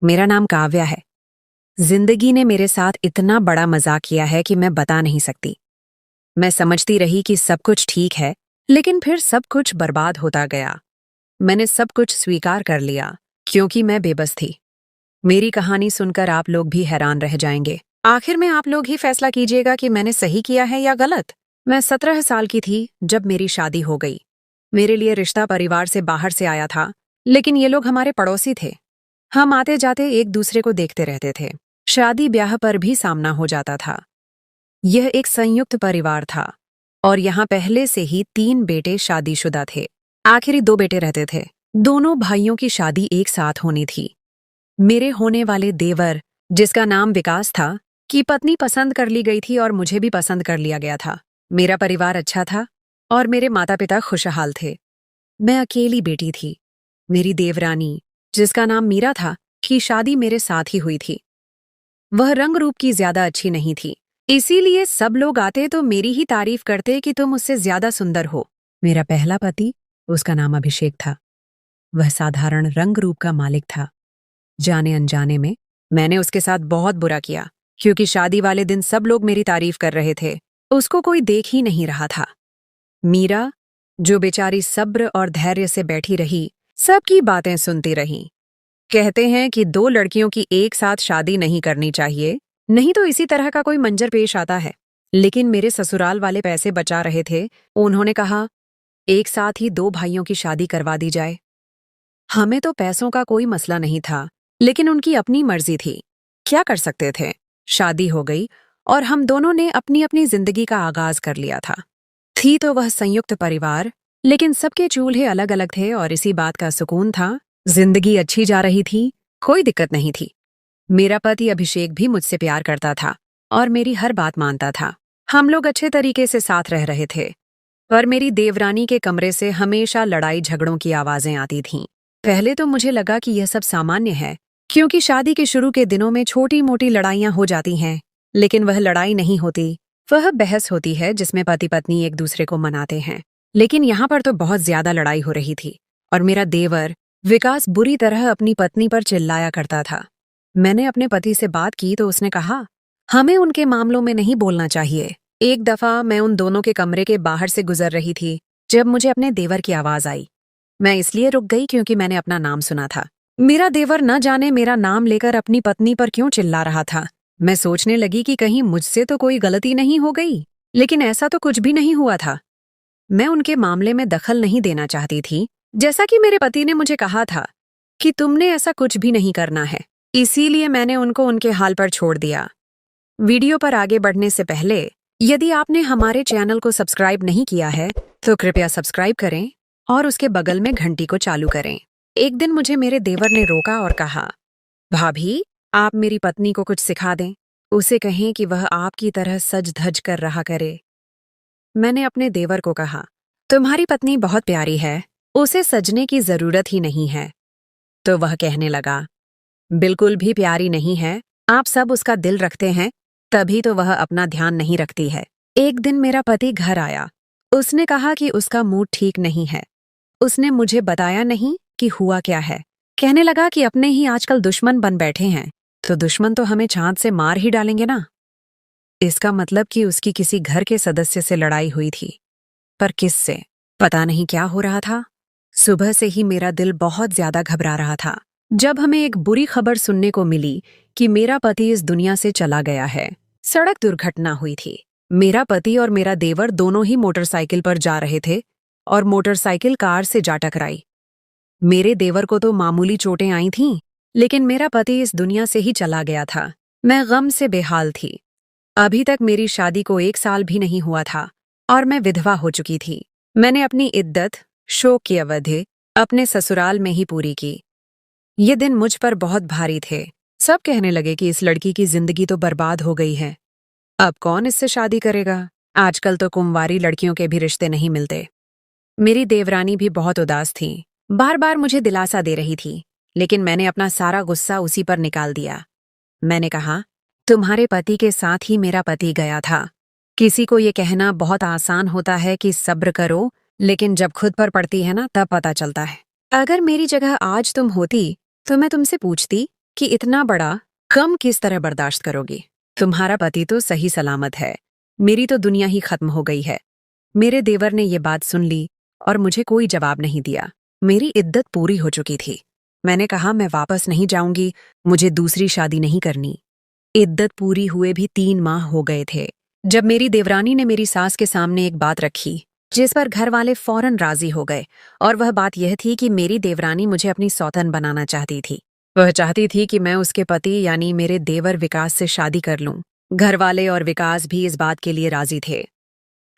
मेरा नाम काव्या है। जिंदगी ने मेरे साथ इतना बड़ा मजाक किया है कि मैं बता नहीं सकती। मैं समझती रही कि सब कुछ ठीक है, लेकिन फिर सब कुछ बर्बाद होता गया। मैंने सब कुछ स्वीकार कर लिया, क्योंकि मैं बेबस थी। मेरी कहानी सुनकर आप लोग भी हैरान रह जाएंगे। आखिर में आप लोग ही फैसला कीजिएगा कि मैंने सही किया है या गलत। मैं 17 साल की थी जब मेरी शादी हो गई। मेरे लिए रिश्ता परिवार से बाहर से आया था, लेकिन ये लोग हमारे पड़ोसी थे। हम आते जाते एक दूसरे को देखते रहते थे। शादी ब्याह पर भी सामना हो जाता था। यह एक संयुक्त परिवार था और यहाँ पहले से ही 3 बेटे शादीशुदा थे। आखिरी 2 बेटे रहते थे। दोनों भाइयों की शादी एक साथ होनी थी। मेरे होने वाले देवर, जिसका नाम विकास था, की पत्नी पसंद कर ली गई थी और मुझे भी पसंद कर लिया गया था। मेरा परिवार अच्छा था और मेरे माता पिता खुशहाल थे। मैं अकेली बेटी थी। मेरी देवरानी, जिसका नाम मीरा था, की शादी मेरे साथ ही हुई थी। वह रंग रूप की ज्यादा अच्छी नहीं थी, इसीलिए सब लोग आते तो मेरी ही तारीफ करते कि तुम उससे ज्यादा सुंदर हो। मेरा पहला पति, उसका नाम अभिषेक था। वह साधारण रंग रूप का मालिक था। जाने अनजाने में मैंने उसके साथ बहुत बुरा किया, क्योंकि शादी वाले दिन सब लोग मेरी तारीफ कर रहे थे। उसको कोई देख ही नहीं रहा था। मीरा, जो बेचारी सब्र और धैर्य से बैठी रही, सबकी बातें सुनती रही। कहते हैं कि 2 लड़कियों की एक साथ शादी नहीं करनी चाहिए, नहीं तो इसी तरह का कोई मंजर पेश आता है। लेकिन मेरे ससुराल वाले पैसे बचा रहे थे। उन्होंने कहा, एक साथ ही 2 भाइयों की शादी करवा दी जाए। हमें तो पैसों का कोई मसला नहीं था, लेकिन उनकी अपनी मर्जी थी। क्या कर सकते थे? शादी हो गई और हम दोनों ने अपनी अपनी जिंदगी का आगाज कर लिया था। थी तो वह संयुक्त परिवार, लेकिन सबके चूल्हे अलग अलग थे और इसी बात का सुकून था। जिंदगी अच्छी जा रही थी, कोई दिक्कत नहीं थी। मेरा पति अभिषेक भी मुझसे प्यार करता था और मेरी हर बात मानता था। हम लोग अच्छे तरीके से साथ रह रहे थे, पर मेरी देवरानी के कमरे से हमेशा लड़ाई झगड़ों की आवाजें आती थीं। पहले तो मुझे लगा कि यह सब सामान्य है, क्योंकि शादी के शुरू के दिनों में छोटी मोटी लड़ाइयां हो जाती हैं। लेकिन वह लड़ाई नहीं होती, वह बहस होती है जिसमें पति पत्नी एक दूसरे को मनाते हैं। लेकिन यहाँ पर तो बहुत ज्यादा लड़ाई हो रही थी और मेरा देवर विकास बुरी तरह अपनी पत्नी पर चिल्लाया करता था। मैंने अपने पति से बात की तो उसने कहा, हमें उनके मामलों में नहीं बोलना चाहिए। एक दफा मैं उन दोनों के कमरे के बाहर से गुजर रही थी जब मुझे अपने देवर की आवाज आई। मैं इसलिए रुक गई क्योंकि मैंने अपना नाम सुना था। मेरा देवर न जाने मेरा नाम लेकर अपनी पत्नी पर क्यों चिल्ला रहा था। मैं सोचने लगी कि कहीं मुझसे तो कोई गलती नहीं हो गई, लेकिन ऐसा तो कुछ भी नहीं हुआ था। मैं उनके मामले में दखल नहीं देना चाहती थी, जैसा कि मेरे पति ने मुझे कहा था कि तुमने ऐसा कुछ भी नहीं करना है। इसीलिए मैंने उनको उनके हाल पर छोड़ दिया। वीडियो पर आगे बढ़ने से पहले, यदि आपने हमारे चैनल को सब्सक्राइब नहीं किया है तो कृपया सब्सक्राइब करें और उसके बगल में घंटी को चालू करें। एक दिन मुझे मेरे देवर ने रोका और कहा, भाभी, आप मेरी पत्नी को कुछ सिखा दें। उसे कहें कि वह आपकी तरह सज धज कर रहा करे। मैंने अपने देवर को कहा, तुम्हारी पत्नी बहुत प्यारी है, उसे सजने की जरूरत ही नहीं है। तो वह कहने लगा, बिल्कुल भी प्यारी नहीं है, आप सब उसका दिल रखते हैं, तभी तो वह अपना ध्यान नहीं रखती है। एक दिन मेरा पति घर आया। उसने कहा कि उसका मूड ठीक नहीं है। उसने मुझे बताया नहीं कि हुआ क्या है। कहने लगा कि अपने ही आजकल दुश्मन बन बैठे हैं, तो दुश्मन तो हमें चांद से मार ही डालेंगे ना। इसका मतलब कि उसकी किसी घर के सदस्य से लड़ाई हुई थी, पर किससे? पता नहीं क्या हो रहा था। सुबह से ही मेरा दिल बहुत ज्यादा घबरा रहा था जब हमें एक बुरी खबर सुनने को मिली कि मेरा पति इस दुनिया से चला गया है। सड़क दुर्घटना हुई थी। मेरा पति और मेरा देवर दोनों ही मोटरसाइकिल पर जा रहे थे और मोटरसाइकिल कार से जा टकराई। मेरे देवर को तो मामूली चोटें आई थीं, लेकिन मेरा पति इस दुनिया से ही चला गया था। मैं गम से बेहाल थी। अभी तक मेरी शादी को 1 साल भी नहीं हुआ था और मैं विधवा हो चुकी थी। मैंने अपनी इद्दत, शोक की अवधि अपने ससुराल में ही पूरी की। ये दिन मुझ पर बहुत भारी थे। सब कहने लगे कि इस लड़की की जिंदगी तो बर्बाद हो गई है। अब कौन इससे शादी करेगा? आजकल तो कुंवारी लड़कियों के भी रिश्ते नहीं मिलते। मेरी देवरानी भी बहुत उदास थी, बार बार मुझे दिलासा दे रही थी, लेकिन मैंने अपना सारा गुस्सा उसी पर निकाल दिया। मैंने कहा, तुम्हारे पति के साथ ही मेरा पति गया था। किसी को ये कहना बहुत आसान होता है कि सब्र करो, लेकिन जब खुद पर पड़ती है ना, तब पता चलता है। अगर मेरी जगह आज तुम होती तो मैं तुमसे पूछती कि इतना बड़ा कम किस तरह बर्दाश्त करोगी। तुम्हारा पति तो सही सलामत है, मेरी तो दुनिया ही खत्म हो गई है। मेरे देवर ने ये बात सुन ली और मुझे कोई जवाब नहीं दिया। मेरी इद्दत पूरी हो चुकी थी। मैंने कहा मैं वापस नहीं जाऊंगी, मुझे दूसरी शादी नहीं करनी। इद्दत पूरी हुए भी 3 माह हो गए थे जब मेरी देवरानी ने मेरी सास के सामने एक बात रखी जिस पर घर वाले फौरन राजी हो गए। और वह बात यह थी कि मेरी देवरानी मुझे अपनी सौतन बनाना चाहती थी। वह चाहती थी कि मैं उसके पति यानी मेरे देवर विकास से शादी कर लूं। घर वाले और विकास भी इस बात के लिए राजी थे।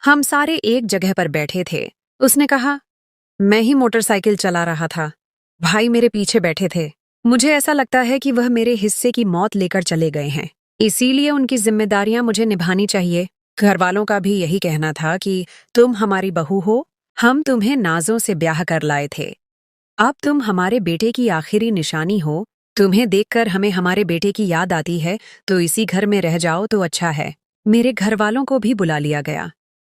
हम सारे एक जगह पर बैठे थे। उसने कहा, मैं ही मोटरसाइकिल चला रहा था, भाई मेरे पीछे बैठे थे। मुझे ऐसा लगता है कि वह मेरे हिस्से की मौत लेकर चले गए हैं, इसीलिए उनकी जिम्मेदारियां मुझे निभानी चाहिए। घर वालों का भी यही कहना था कि तुम हमारी बहू हो, हम तुम्हें नाजों से ब्याह कर लाए थे। अब तुम हमारे बेटे की आखिरी निशानी हो, तुम्हें देखकर हमें हमारे बेटे की याद आती है, तो इसी घर में रह जाओ तो अच्छा है। मेरे घर वालों को भी बुला लिया गया।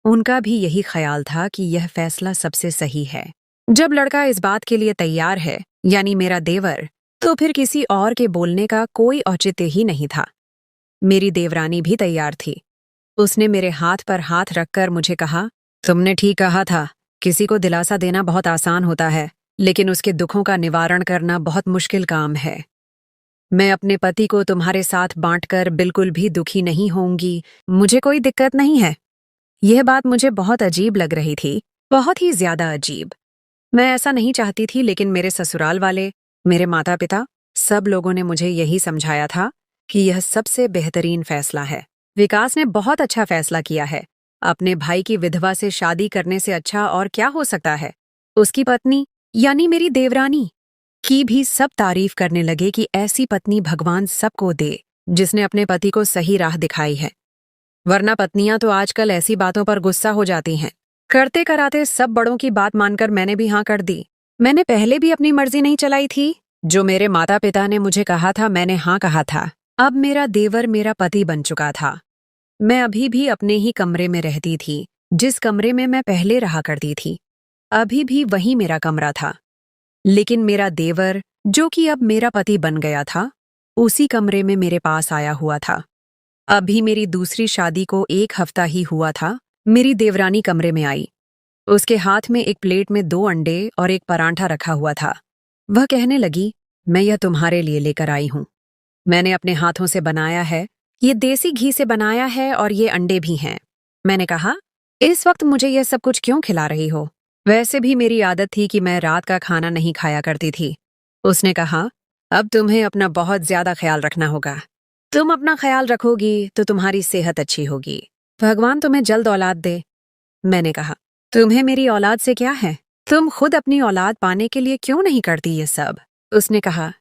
उनका भी यही ख्याल था कि यह फैसला सबसे सही है। जब लड़का इस बात के लिए तैयार है, यानी मेरा देवर, तो फिर किसी और के बोलने का कोई औचित्य ही नहीं था। मेरी देवरानी भी तैयार थी। उसने मेरे हाथ पर हाथ रखकर मुझे कहा, तुमने ठीक कहा था, किसी को दिलासा देना बहुत आसान होता है, लेकिन उसके दुखों का निवारण करना बहुत मुश्किल काम है। मैं अपने पति को तुम्हारे साथ बांटकर बिल्कुल भी दुखी नहीं होऊंगी, मुझे कोई दिक्कत नहीं है। यह बात मुझे बहुत अजीब लग रही थी, बहुत ही ज्यादा अजीब। मैं ऐसा नहीं चाहती थी, लेकिन मेरे ससुराल वाले, मेरे माता पिता, सब लोगों ने मुझे यही समझाया था कि यह सबसे बेहतरीन फैसला है। विकास ने बहुत अच्छा फैसला किया है। अपने भाई की विधवा से शादी करने से अच्छा और क्या हो सकता है। उसकी पत्नी यानी मेरी देवरानी की भी सब तारीफ करने लगे कि ऐसी पत्नी भगवान सबको दे जिसने अपने पति को सही राह दिखाई है। वरना पत्नियां तो आजकल ऐसी बातों पर गुस्सा हो जाती हैं। करते कराते सब बड़ों की बात मानकर मैंने भी हाँ कर दी। मैंने पहले भी अपनी मर्जी नहीं चलाई थी। जो मेरे माता पिता ने मुझे कहा था मैंने हाँ कहा था। अब मेरा देवर मेरा पति बन चुका था। मैं अभी भी अपने ही कमरे में रहती थी, जिस कमरे में मैं पहले रहा करती थी। अभी भी वही मेरा कमरा था, लेकिन मेरा देवर, जो कि अब मेरा पति बन गया था, उसी कमरे में मेरे पास आया हुआ था। अभी मेरी दूसरी शादी को 1 हफ्ता ही हुआ था। मेरी देवरानी कमरे में आई। उसके हाथ में एक प्लेट में 2 अंडे और एक परांठा रखा हुआ था। वह कहने लगी, मैं यह तुम्हारे लिए लेकर आई हूं। मैंने अपने हाथों से बनाया है, ये देसी घी से बनाया है और ये अंडे भी हैं। मैंने कहा, इस वक्त मुझे यह सब कुछ क्यों खिला रही हो? वैसे भी मेरी आदत थी कि मैं रात का खाना नहीं खाया करती थी। उसने कहा, अब तुम्हें अपना बहुत ज्यादा ख्याल रखना होगा। तुम अपना ख्याल रखोगी तो तुम्हारी सेहत अच्छी होगी। भगवान तुम्हें जल्द औलाद दे। मैंने कहा, तुम्हें मेरी औलाद से क्या है? तुम खुद अपनी औलाद पाने के लिए क्यों नहीं करती ये सब? उसने कहा,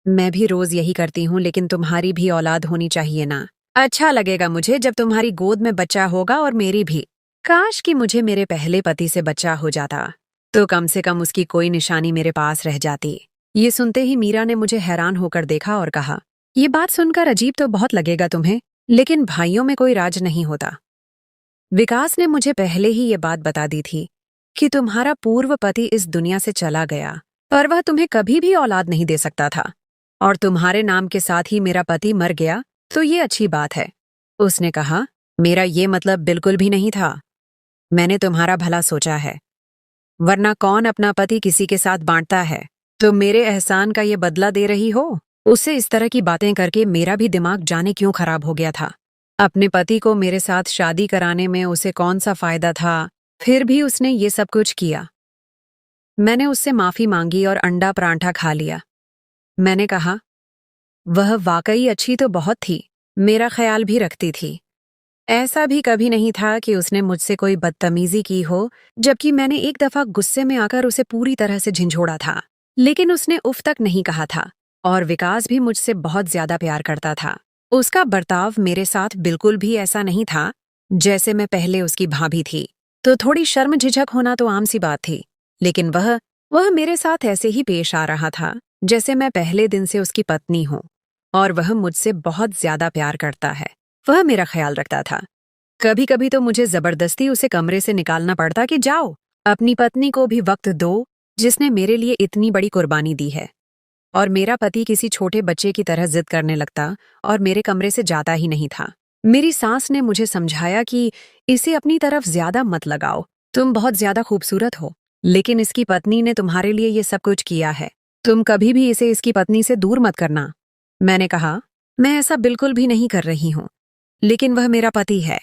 मैं भी रोज यही करती हूँ, लेकिन तुम्हारी भी औलाद होनी चाहिए ना। अच्छा लगेगा मुझे जब तुम्हारी गोद में बच्चा होगा, और मेरी भी। काश कि मुझे मेरे पहले पति से बच्चा हो जाता, तो कम से कम उसकी कोई निशानी मेरे पास रह जाती। ये सुनते ही मीरा ने मुझे हैरान होकर देखा और कहा, ये बात सुनकर अजीब तो बहुत लगेगा तुम्हें, लेकिन भाइयों में कोई राज नहीं होता। विकास ने मुझे पहले ही ये बात बता दी थी कि तुम्हारा पूर्व पति इस दुनिया से चला गया, पर वह तुम्हें कभी भी औलाद नहीं दे सकता था, और तुम्हारे नाम के साथ ही मेरा पति मर गया, तो ये अच्छी बात है। उसने कहा, मेरा ये मतलब बिल्कुल भी नहीं था। मैंने तुम्हारा भला सोचा है, वरना कौन अपना पति किसी के साथ बांटता है? तुम मेरे एहसान का ये बदला दे रही हो? उससे इस तरह की बातें करके मेरा भी दिमाग जाने क्यों खराब हो गया था। अपने पति को मेरे साथ शादी कराने में उसे कौन सा फायदा था, फिर भी उसने ये सब कुछ किया। मैंने उससे माफी मांगी और अंडा परांठा खा लिया। मैंने कहा, वह वाकई अच्छी तो बहुत थी, मेरा ख्याल भी रखती थी। ऐसा भी कभी नहीं था कि उसने मुझसे कोई बदतमीजी की हो, जबकि मैंने एक दफा गुस्से में आकर उसे पूरी तरह से झिंझोड़ा था, लेकिन उसने उफ तक नहीं कहा था। और विकास भी मुझसे बहुत ज्यादा प्यार करता था। उसका बर्ताव मेरे साथ बिल्कुल भी ऐसा नहीं था जैसे मैं पहले उसकी भाभी थी, तो थोड़ी शर्म झिझक होना तो आम सी बात थी, लेकिन वह मेरे साथ ऐसे ही पेश आ रहा था जैसे मैं पहले दिन से उसकी पत्नी हूँ, और वह मुझसे बहुत ज्यादा प्यार करता है। वह मेरा ख्याल रखता था। कभी कभी तो मुझे जबरदस्ती उसे कमरे से निकालना पड़ता कि जाओ, अपनी पत्नी को भी वक्त दो जिसने मेरे लिए इतनी बड़ी कुर्बानी दी है। और मेरा पति किसी छोटे बच्चे की तरह जिद करने लगता और मेरे कमरे से जाता ही नहीं था। मेरी सास ने मुझे समझाया कि इसे अपनी तरफ ज्यादा मत लगाओ, तुम बहुत ज्यादा खूबसूरत हो, लेकिन इसकी पत्नी ने तुम्हारे लिए ये सब कुछ किया है, तुम कभी भी इसे इसकी पत्नी से दूर मत करना। मैंने कहा, मैं ऐसा बिल्कुल भी नहीं कर रही हूँ, लेकिन वह मेरा पति है,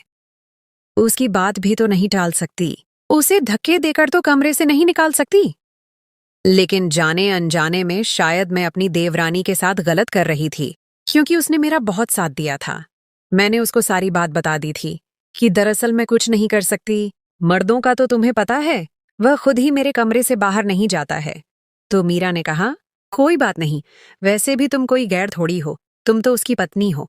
उसकी बात भी तो नहीं टाल सकती, उसे धक्के देकर तो कमरे से नहीं निकाल सकती। लेकिन जाने अनजाने में शायद मैं अपनी देवरानी के साथ गलत कर रही थी, क्योंकि उसने मेरा बहुत साथ दिया था। मैंने उसको सारी बात बता दी थी कि दरअसल मैं कुछ नहीं कर सकती, मर्दों का तो तुम्हें पता है, वह खुद ही मेरे कमरे से बाहर नहीं जाता है। तो मीरा ने कहा, कोई बात नहीं, वैसे भी तुम कोई गैर थोड़ी हो, तुम तो उसकी पत्नी हो।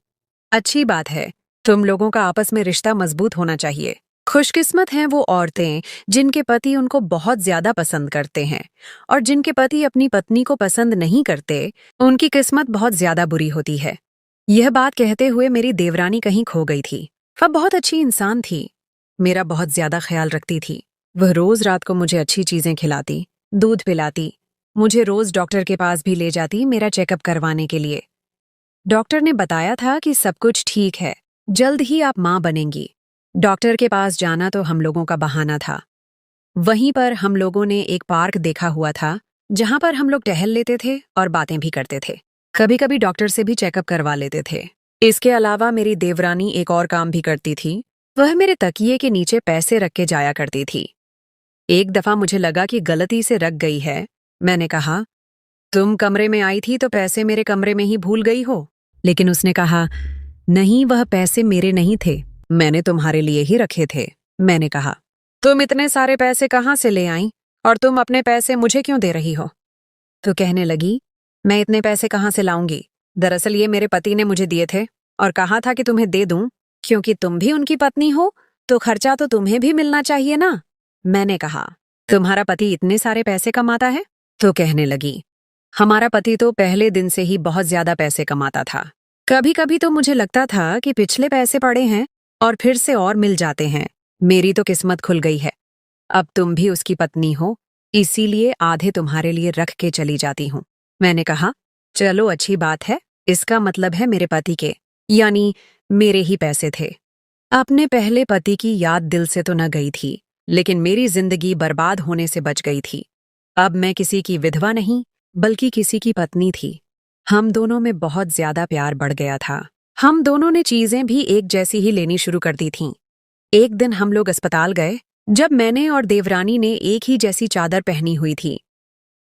अच्छी बात है, तुम लोगों का आपस में रिश्ता मजबूत होना चाहिए। खुशकिस्मत हैं वो औरतें जिनके पति उनको बहुत ज्यादा पसंद करते हैं, और जिनके पति अपनी पत्नी को पसंद नहीं करते, उनकी किस्मत बहुत ज्यादा बुरी होती है। यह बात कहते हुए मेरी देवरानी कहीं खो गई थी। वह बहुत अच्छी इंसान थी, मेरा बहुत ज्यादा ख्याल रखती थी। वह रोज रात को मुझे अच्छी चीजें खिलाती, दूध पिलाती, मुझे रोज डॉक्टर के पास भी ले जाती मेरा चेकअप करवाने के लिए। डॉक्टर ने बताया था कि सब कुछ ठीक है, जल्द ही आप मां बनेंगी। डॉक्टर के पास जाना तो हम लोगों का बहाना था। वहीं पर हम लोगों ने एक पार्क देखा हुआ था, जहां पर हम लोग टहल लेते थे और बातें भी करते थे। कभी कभी डॉक्टर से भी चेकअप करवा लेते थे। इसके अलावा मेरी देवरानी एक और काम भी करती थी, वह मेरे तकिए के नीचे पैसे रख के जाया करती थी। एक दफा मुझे लगा कि गलती से रख गई है। मैंने कहा, तुम कमरे में आई थी तो पैसे मेरे कमरे में ही भूल गई हो। लेकिन उसने कहा, नहीं, वह पैसे मेरे नहीं थे, मैंने तुम्हारे लिए ही रखे थे। मैंने कहा, तुम इतने सारे पैसे कहाँ से ले आई और तुम अपने पैसे मुझे क्यों दे रही हो? तो कहने लगी, मैं इतने पैसे कहाँ से लाऊंगी, दरअसल ये मेरे पति ने मुझे दिए थे और कहा था कि तुम्हें दे दूं, क्योंकि तुम भी उनकी पत्नी हो तो खर्चा तो तुम्हें भी मिलना चाहिए ना। मैंने कहा, तुम्हारा पति इतने सारे पैसे कमाता है? तो कहने लगी, हमारा पति तो पहले दिन से ही बहुत ज्यादा पैसे कमाता था। कभी कभी तो मुझे लगता था कि पिछले पैसे पड़े हैं और फिर से और मिल जाते हैं। मेरी तो किस्मत खुल गई है। अब तुम भी उसकी पत्नी हो, इसीलिए आधे तुम्हारे लिए रख के चली जाती हूँ। मैंने कहा, चलो अच्छी बात है, इसका मतलब है मेरे पति के, यानी मेरे ही पैसे थे। अपने पहले पति की याद दिल से तो न गई थी, लेकिन मेरी जिंदगी बर्बाद होने से बच गई थी। अब मैं किसी की विधवा नहीं, बल्कि किसी की पत्नी थी। हम दोनों में बहुत ज्यादा प्यार बढ़ गया था। हम दोनों ने चीजें भी एक जैसी ही लेनी शुरू कर दी थीं। एक दिन हम लोग अस्पताल गए, जब मैंने और देवरानी ने एक ही जैसी चादर पहनी हुई थी।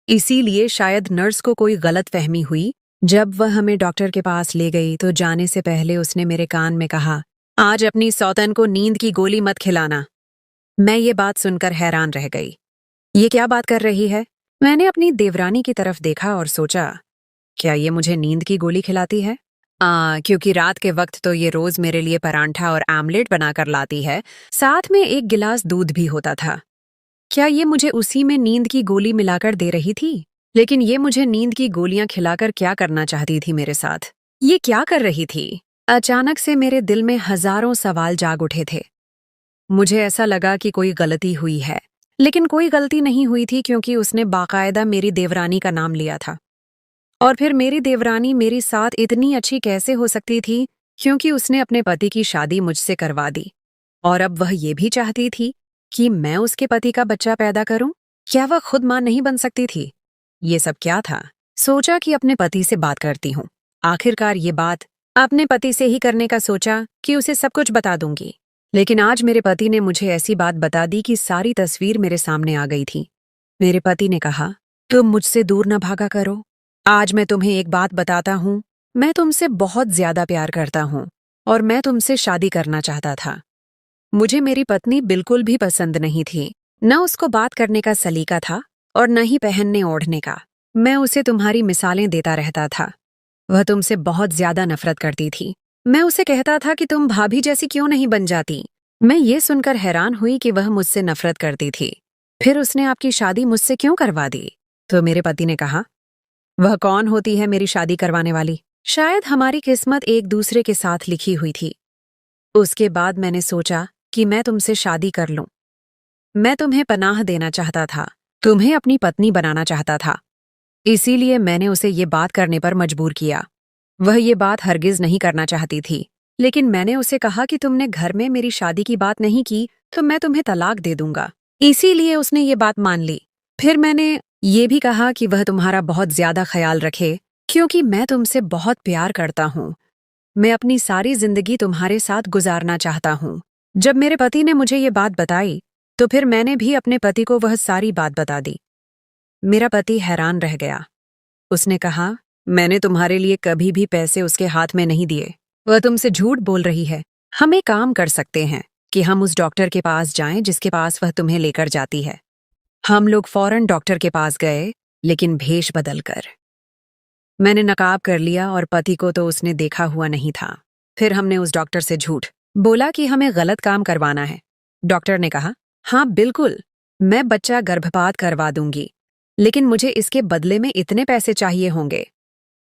इसीलिए शायद नर्स को कोई गलत फहमी हुई। जब वह हमें डॉक्टर के पास ले गई तो जाने से पहले उसने मेरे कान में कहा, आज अपनी सौतन को नींद की गोली मत खिलाना। मैं ये बात सुनकर हैरान रह गई। ये क्या बात कर रही है? मैंने अपनी देवरानी की तरफ देखा और सोचा, क्या ये मुझे नींद की गोली खिलाती है? क्योंकि रात के वक्त तो ये रोज मेरे लिए परांठा और आमलेट बनाकर लाती है, साथ में एक गिलास दूध भी होता था। क्या ये मुझे उसी में नींद की गोली मिलाकर दे रही थी? लेकिन ये मुझे नींद की गोलियां खिलाकर क्या करना चाहती थी मेरे साथ? ये क्या कर रही थी? अचानक से मेरे दिल में हजारों सवाल जाग उठे थे। मुझे ऐसा लगा कि कोई गलती हुई है, लेकिन कोई गलती नहीं हुई थी, क्योंकि उसने बाकायदा मेरी देवरानी का नाम लिया था। और फिर मेरी देवरानी मेरी साथ इतनी अच्छी कैसे हो सकती थी, क्योंकि उसने अपने पति की शादी मुझसे करवा दी। और अब वह ये भी चाहती थी कि मैं उसके पति का बच्चा पैदा करूं। क्या वह खुद मां नहीं बन सकती थी? ये सब क्या था? सोचा कि अपने पति से बात करती हूँ। आखिरकार ये बात अपने पति से ही करने का सोचा कि उसे सब कुछ बता दूंगी। लेकिन आज मेरे पति ने मुझे ऐसी बात बता दी कि सारी तस्वीर मेरे सामने आ गई थी। मेरे पति ने कहा, तुम मुझसे दूर न भागा करो। आज मैं तुम्हें एक बात बताता हूँ, मैं तुमसे बहुत ज्यादा प्यार करता हूँ और मैं तुमसे शादी करना चाहता था। मुझे मेरी पत्नी बिल्कुल भी पसंद नहीं थी, न उसको बात करने का सलीका था और न ही पहनने ओढ़ने का। मैं उसे तुम्हारी मिसालें देता रहता था। वह तुमसे बहुत ज्यादा नफरत करती थी। मैं उसे कहता था कि तुम भाभी जैसी क्यों नहीं बन जाती। मैं ये सुनकर हैरान हुई कि वह मुझसे नफरत करती थी। फिर उसने आपकी शादी मुझसे क्यों करवा दी? तो मेरे पति ने कहा, वह कौन होती है मेरी शादी करवाने वाली? शायद हमारी किस्मत एक दूसरे के साथ लिखी हुई थी। उसके बाद मैंने सोचा कि मैं तुमसे शादी कर लूं। मैं तुम्हें पनाह देना चाहता था, तुम्हें अपनी पत्नी बनाना चाहता था। इसीलिए मैंने उसे ये बात करने पर मजबूर किया। वह ये बात हरगिज नहीं करना चाहती थी, लेकिन मैंने उसे कहा कि तुमने घर में मेरी शादी की बात नहीं की तो मैं तुम्हें तलाक दे दूंगा। इसीलिए उसने ये बात मान ली। फिर मैंने ये भी कहा कि वह तुम्हारा बहुत ज्यादा ख्याल रखे, क्योंकि मैं तुमसे बहुत प्यार करता हूँ। मैं अपनी सारी जिंदगी तुम्हारे साथ गुजारना चाहता हूँ। जब मेरे पति ने मुझे ये बात बताई तो फिर मैंने भी अपने पति को वह सारी बात बता दी। मेरा पति हैरान रह गया। उसने कहा, मैंने तुम्हारे लिए कभी भी पैसे उसके हाथ में नहीं दिए। वह तुमसे झूठ बोल रही है। हम एक काम कर सकते हैं कि हम उस डॉक्टर के पास जाएं जिसके पास वह तुम्हें लेकर जाती है। हम लोग फौरन डॉक्टर के पास गए, लेकिन भेष बदलकर। मैंने नकाब कर लिया और पति को तो उसने देखा हुआ नहीं था। फिर हमने उस डॉक्टर से झूठ बोला कि हमें गलत काम करवाना है। डॉक्टर ने कहा, हाँ बिल्कुल, मैं बच्चा गर्भपात करवा दूंगी, लेकिन मुझे इसके बदले में इतने पैसे चाहिए होंगे।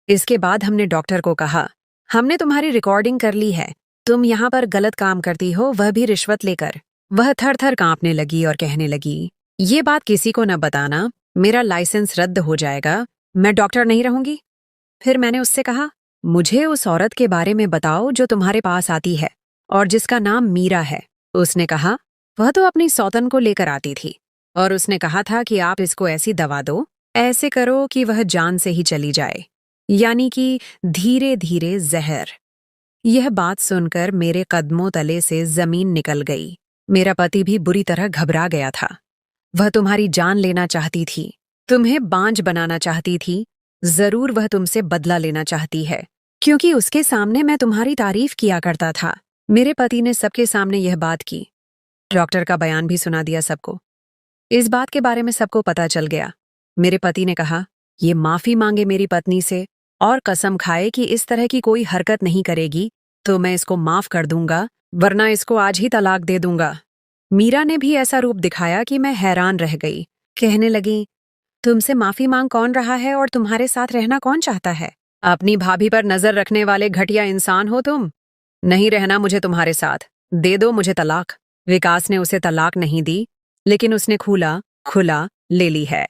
इसके बाद हमने डॉक्टर को कहा, हमने तुम्हारी रिकॉर्डिंग कर ली है, तुम यहाँ पर गलत काम करती हो, वह भी रिश्वत लेकर। वह थर थर कांपने लगी और कहने लगी, ये बात किसी को न बताना, मेरा लाइसेंस रद्द हो जाएगा, मैं डॉक्टर नहीं रहूंगी। फिर मैंने उससे कहा, मुझे उस औरत के बारे में बताओ जो तुम्हारे पास आती है और जिसका नाम मीरा है। उसने कहा, वह तो अपनी सौतन को लेकर आती थी और उसने कहा था कि आप इसको ऐसी दवा दो, ऐसे करो कि वह जान से ही चली जाए, यानी कि धीरे धीरे जहर। यह बात सुनकर मेरे कदमों तले से जमीन निकल गई। मेरा पति भी बुरी तरह घबरा गया था। वह तुम्हारी जान लेना चाहती थी, तुम्हें बांझ बनाना चाहती थी। जरूर वह तुमसे बदला लेना चाहती है, क्योंकि उसके सामने मैं तुम्हारी तारीफ किया करता था। मेरे पति ने सबके सामने यह बात की। डॉक्टर का बयान भी सुना दिया सबको। इस बात के बारे में सबको पता चल गया। मेरे पति ने कहा, ये माफी मांगे मेरी पत्नी से और कसम खाए कि इस तरह की कोई हरकत नहीं करेगी तो मैं इसको माफ कर दूंगा, वरना इसको आज ही तलाक दे दूंगा। मीरा ने भी ऐसा रूप दिखाया कि मैं हैरान रह गई। कहने लगी, तुमसे माफी मांग कौन रहा है और तुम्हारे साथ रहना कौन चाहता है? अपनी भाभी पर नजर रखने वाले घटिया इंसान हो तुम। नहीं रहना मुझे तुम्हारे साथ, दे दो मुझे तलाक। विकास ने उसे तलाक नहीं दी, लेकिन उसने खुला ले ली है।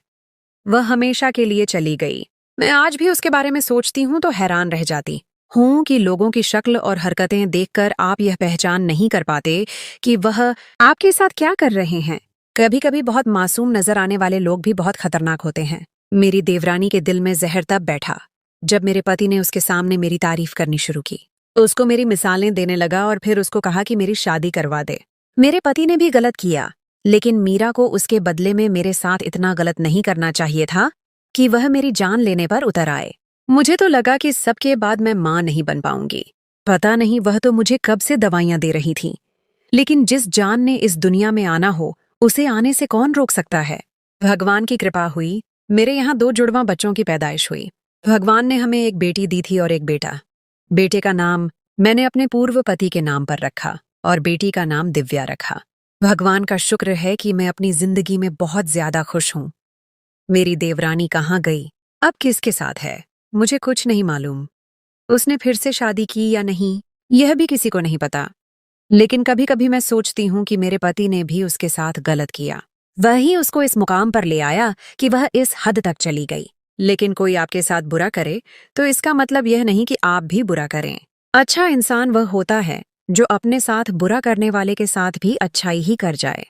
वह हमेशा के लिए चली गई। मैं आज भी उसके बारे में सोचती हूँ तो हैरान रह जाती हूँ कि लोगों की शक्ल और हरकतें देखकर आप यह पहचान नहीं कर पाते कि वह आपके साथ क्या कर रहे हैं। कभी कभी बहुत मासूम नजर आने वाले लोग भी बहुत खतरनाक होते हैं। मेरी देवरानी के दिल में जहर तब बैठा जब मेरे पति ने उसके सामने मेरी तारीफ करनी शुरू की। उसको मेरी मिसालें देने लगा और फिर उसको कहा कि मेरी शादी करवा दे। मेरे पति ने भी गलत किया, लेकिन मीरा को उसके बदले में मेरे साथ इतना गलत नहीं करना चाहिए था कि वह मेरी जान लेने पर उतर आए। मुझे तो लगा कि सबके बाद मैं मां नहीं बन पाऊंगी। पता नहीं वह तो मुझे कब से दवाइयां दे रही थी, लेकिन जिस जान ने इस दुनिया में आना हो उसे आने से कौन रोक सकता है। भगवान की कृपा हुई, मेरे यहाँ 2 जुड़वां बच्चों की पैदाइश हुई। भगवान ने हमें एक बेटी दी थी और एक बेटा। बेटे का नाम मैंने अपने पूर्व पति के नाम पर रखा और बेटी का नाम दिव्या रखा। भगवान का शुक्र है कि मैं अपनी जिंदगी में बहुत ज्यादा खुश हूँ। मेरी देवरानी कहाँ गई, अब किसके साथ है, मुझे कुछ नहीं मालूम। उसने फिर से शादी की या नहीं, यह भी किसी को नहीं पता। लेकिन कभी कभी मैं सोचती हूँ कि मेरे पति ने भी उसके साथ गलत किया। वही उसको इस मुकाम पर ले आया कि वह इस हद तक चली गई। लेकिन कोई आपके साथ बुरा करे तो इसका मतलब यह नहीं कि आप भी बुरा करें। अच्छा इंसान वह होता है जो अपने साथ बुरा करने वाले के साथ भी अच्छाई ही कर जाए।